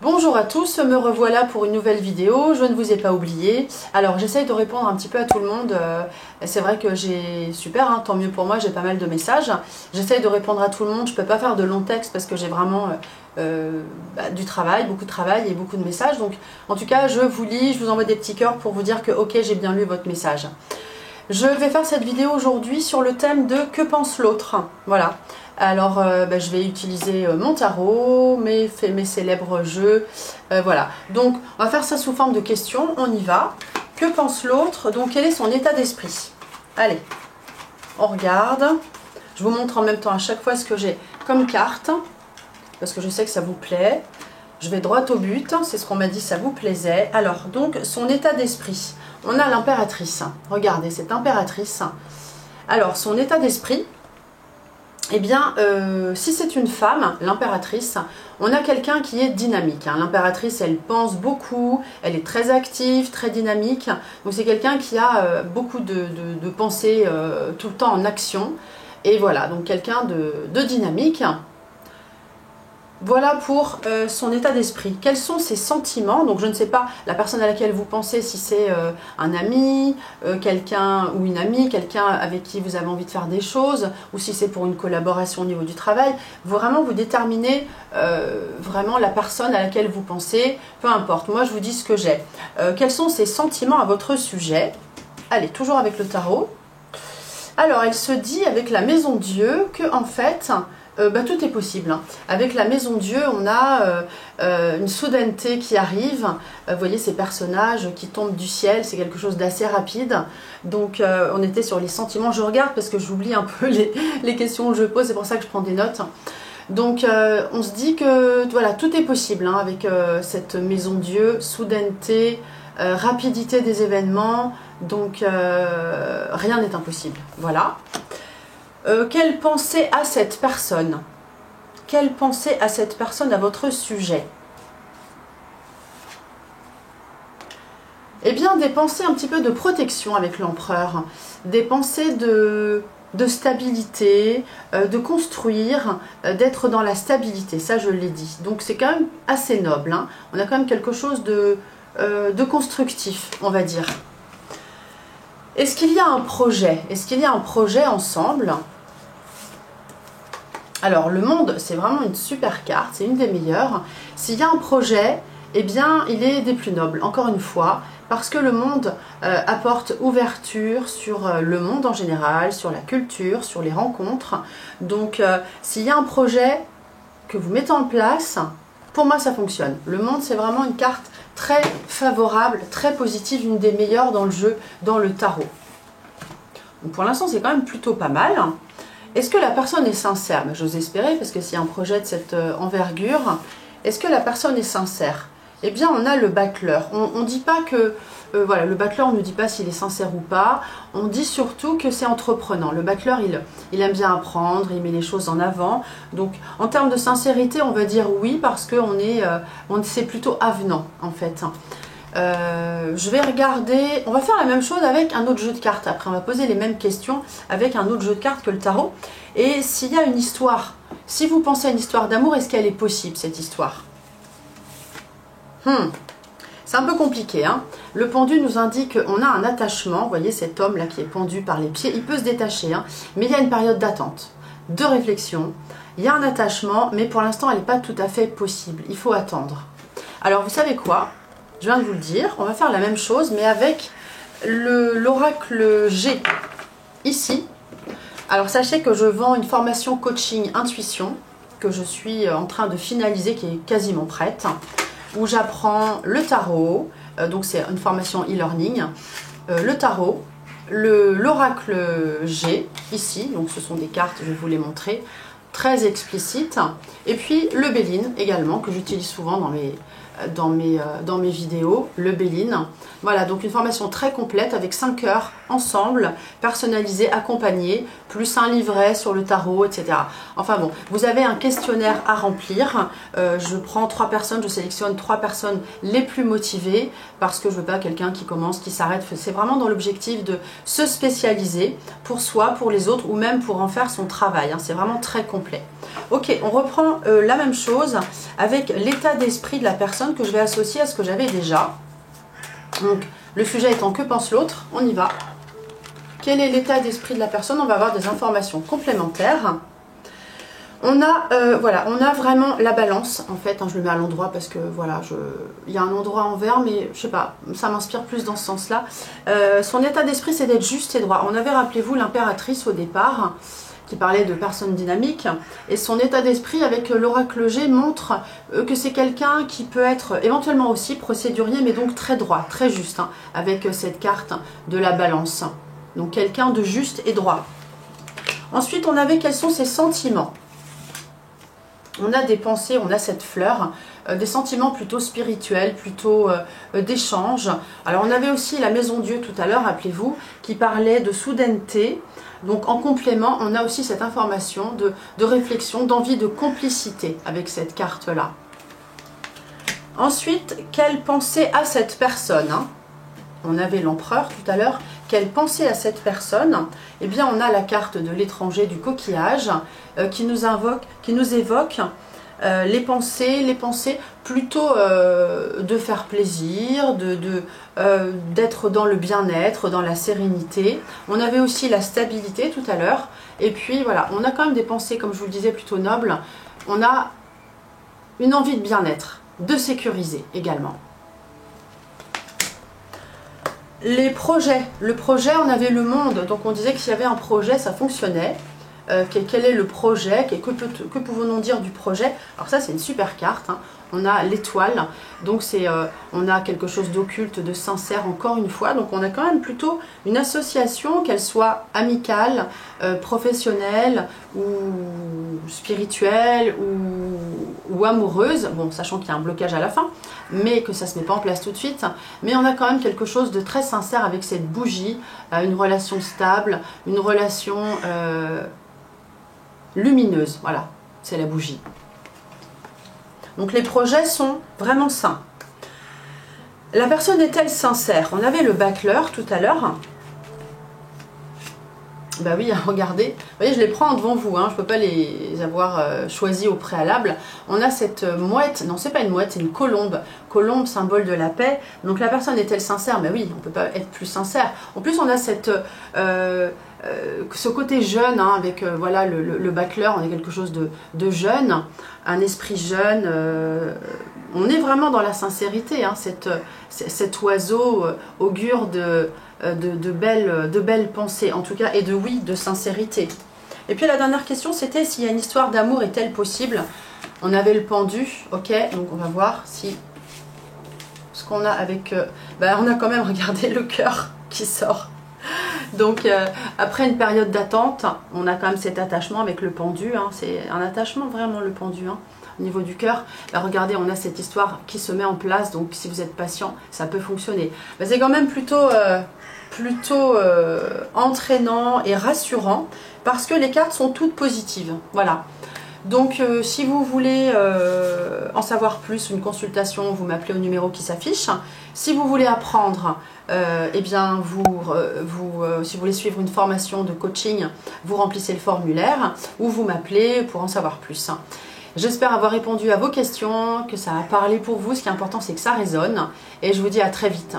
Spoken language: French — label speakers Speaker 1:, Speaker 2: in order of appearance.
Speaker 1: Bonjour à tous, me revoilà pour une nouvelle vidéo, je ne vous ai pas oublié. Alors j'essaye de répondre un petit peu à tout le monde, c'est vrai que j'ai, super, hein, tant mieux pour moi, j'ai pas mal de messages. J'essaye de répondre à tout le monde, je peux pas faire de long texte parce que j'ai vraiment du travail, beaucoup de travail et beaucoup de messages. Donc en tout cas je vous lis, je vous envoie des petits cœurs pour vous dire que ok, j'ai bien lu votre message. Je vais faire cette vidéo aujourd'hui sur le thème de que pense l'autre, voilà. Alors je vais utiliser mon tarot, mes célèbres jeux, voilà. Donc on va faire ça sous forme de questions, on y va. Que pense l'autre? Donc quel est son état d'esprit? Allez, on regarde. Je vous montre en même temps à chaque fois ce que j'ai comme carte, parce que je sais que ça vous plaît. Je vais droit au but, c'est ce qu'on m'a dit, ça vous plaisait. Alors, donc, son état d'esprit. On a l'impératrice. Regardez, cette impératrice. Alors, son état d'esprit, eh bien, si c'est une femme, l'impératrice, on a quelqu'un qui est dynamique. Hein. L'impératrice, elle pense beaucoup, elle est très active, très dynamique. Donc, c'est quelqu'un qui a beaucoup de pensées tout le temps en action. Et voilà, donc quelqu'un de dynamique. Voilà pour son état d'esprit. Quels sont ses sentiments? Donc je ne sais pas la personne à laquelle vous pensez, si c'est un ami, quelqu'un ou une amie, quelqu'un avec qui vous avez envie de faire des choses, ou si c'est pour une collaboration au niveau du travail. Vraiment vous déterminez vraiment la personne à laquelle vous pensez, peu importe. Moi je vous dis ce que j'ai. Quels sont ses sentiments à votre sujet? Allez, toujours avec le tarot. Alors elle se dit avec la maison Dieu que en fait... tout est possible. Hein. Avec la maison Dieu, on a une soudaineté qui arrive. Vous voyez ces personnages qui tombent du ciel, c'est quelque chose d'assez rapide. Donc on était sur les sentiments. Je regarde parce que j'oublie un peu les questions que je pose, c'est pour ça que je prends des notes. Donc on se dit que voilà, tout est possible hein, avec cette maison Dieu, soudaineté, rapidité des événements. Donc rien n'est impossible. Voilà. Quelle pensée a cette personne? Quelle pensée a cette personne à votre sujet? Eh bien, des pensées un petit peu de protection avec l'empereur, des pensées de stabilité, de construire, d'être dans la stabilité, ça je l'ai dit. Donc c'est quand même assez noble, hein. On a quand même quelque chose de constructif, on va dire. Est-ce qu'il y a un projet? Est-ce qu'il y a un projet ensemble? Alors, le monde, c'est vraiment une super carte, c'est une des meilleures. S'il y a un projet, eh bien, il est des plus nobles, encore une fois, parce que le monde apporte ouverture sur le monde en général, sur la culture, sur les rencontres. Donc, s'il y a un projet que vous mettez en place, pour moi, ça fonctionne. Le monde, c'est vraiment une carte très favorable, très positive, une des meilleures dans le jeu, dans le tarot. Donc, pour l'instant, c'est quand même plutôt pas mal. Est-ce que la personne est sincère? J'ose espérer, parce que s'il y a un projet de cette envergure, est-ce que la personne est sincère? Eh bien, on a le battleur. On ne dit pas que... voilà, le battleur, on ne dit pas s'il est sincère ou pas. On dit surtout que c'est entreprenant. Le battleur, il aime bien apprendre, il met les choses en avant. Donc, en termes de sincérité, on va dire oui, parce qu'on c'est plutôt avenant, en fait. Je vais regarder, on va faire la même chose avec un autre jeu de cartes. Après, on va poser les mêmes questions avec un autre jeu de cartes que le tarot. Et s'il y a une histoire, si vous pensez à une histoire d'amour, est-ce qu'elle est possible, cette histoire? C'est un peu compliqué. Hein. Le pendu nous indique qu'on a un attachement. Vous voyez cet homme-là qui est pendu par les pieds, il peut se détacher. Hein, mais il y a une période d'attente, de réflexion. Il y a un attachement, mais pour l'instant, elle n'est pas tout à fait possible. Il faut attendre. Alors, vous savez quoi? Je viens de vous le dire, on va faire la même chose, mais avec l'oracle G, ici. Alors, sachez que je vends une formation coaching intuition, que je suis en train de finaliser, qui est quasiment prête, où j'apprends le tarot, donc c'est une formation e-learning, le tarot, l'oracle G, ici, donc ce sont des cartes, je vais vous les montrer, très explicites, et puis le Béline également, que j'utilise souvent dans mes vidéos, le Béline. Voilà, donc une formation très complète avec 5 heures ensemble, personnalisée, accompagnée, plus un livret sur le tarot, etc. Enfin bon, vous avez un questionnaire à remplir. Je prends 3 personnes, je sélectionne 3 personnes les plus motivées parce que je veux pas quelqu'un qui commence, qui s'arrête. C'est vraiment dans l'objectif de se spécialiser pour soi, pour les autres ou même pour en faire son travail. Hein. C'est vraiment très complet. Ok, on reprend la même chose avec l'état d'esprit de la personne que je vais associer à ce que j'avais déjà. Donc, le sujet étant que pense l'autre, on y va. Quel est l'état d'esprit de la personne? On va avoir des informations complémentaires. On a, voilà, on a vraiment la balance, en fait, hein, je le mets à l'endroit parce que, voilà, il y a un endroit en vert, mais je sais pas, ça m'inspire plus dans ce sens-là. Son état d'esprit, c'est d'être juste et droit. On avait, rappelez-vous, l'impératrice au départ, qui parlait de personnes dynamiques, et son état d'esprit avec l'oracle G montre que c'est quelqu'un qui peut être éventuellement aussi procédurier, mais donc très droit, très juste, hein, avec cette carte de la balance. Donc quelqu'un de juste et droit. Ensuite, on avait quels sont ses sentiments. On a des pensées, on a cette fleur, des sentiments plutôt spirituels, plutôt d'échange. Alors on avait aussi la Maison Dieu tout à l'heure, rappelez-vous, qui parlait de soudaineté. Donc en complément, on a aussi cette information de réflexion, d'envie de complicité avec cette carte-là. Ensuite, quelle pensée a cette personne, hein? On avait l'empereur tout à l'heure. Quelle pensée a cette personne? Eh bien, on a la carte de l'étranger du coquillage qui nous évoque les pensées plutôt de faire plaisir, d'être dans le bien-être, dans la sérénité. On avait aussi la stabilité tout à l'heure. Et puis voilà, on a quand même des pensées, comme je vous le disais, plutôt nobles. On a une envie de bien-être, de sécuriser également. Les projets. Le projet, on avait le monde. Donc on disait que s'il y avait un projet, ça fonctionnait. Quel est le projet? Que pouvons-nous dire du projet? Alors ça, c'est une super carte. Hein. On a l'étoile. Donc on a quelque chose d'occulte, de sincère, encore une fois. Donc on a quand même plutôt une association, qu'elle soit amicale, professionnelle ou spirituelle ou amoureuse. Bon, sachant qu'il y a un blocage à la fin, mais que ça ne se met pas en place tout de suite. Mais on a quand même quelque chose de très sincère avec cette bougie, une relation stable, une relation lumineuse. Voilà, c'est la bougie. Donc les projets sont vraiment sains. La personne est-elle sincère? On avait le bâcleur tout à l'heure. Bah oui, regardez, vous voyez, je les prends devant vous, hein, je ne peux pas les avoir choisis au préalable. On a cette mouette, non c'est pas une mouette, c'est une colombe. Colombe, symbole de la paix. Donc la personne est-elle sincère? Mais oui, on ne peut pas être plus sincère. En plus, on a cette, ce côté jeune, hein, avec voilà, le bâcleur, on est quelque chose de jeune, un esprit jeune. On est vraiment dans la sincérité, hein, cet oiseau augure de belles pensées, en tout cas, et de sincérité. Et puis la dernière question, c'était s'il y a une histoire d'amour est-elle possible? On avait le pendu, ok, donc on va voir si ce qu'on a avec... on a quand même regardé le cœur qui sort. Donc après une période d'attente, on a quand même cet attachement avec le pendu, hein, c'est un attachement vraiment le pendu, hein. Au niveau du cœur, regardez, on a cette histoire qui se met en place, donc si vous êtes patient, ça peut fonctionner. C'est quand même plutôt entraînant et rassurant, parce que les cartes sont toutes positives. Voilà. Donc si vous voulez en savoir plus, une consultation, vous m'appelez au numéro qui s'affiche. Si vous voulez apprendre, eh bien si vous voulez suivre une formation de coaching, vous remplissez le formulaire ou vous m'appelez pour en savoir plus. J'espère avoir répondu à vos questions, que ça a parlé pour vous. Ce qui est important, c'est que ça résonne. Et je vous dis à très vite.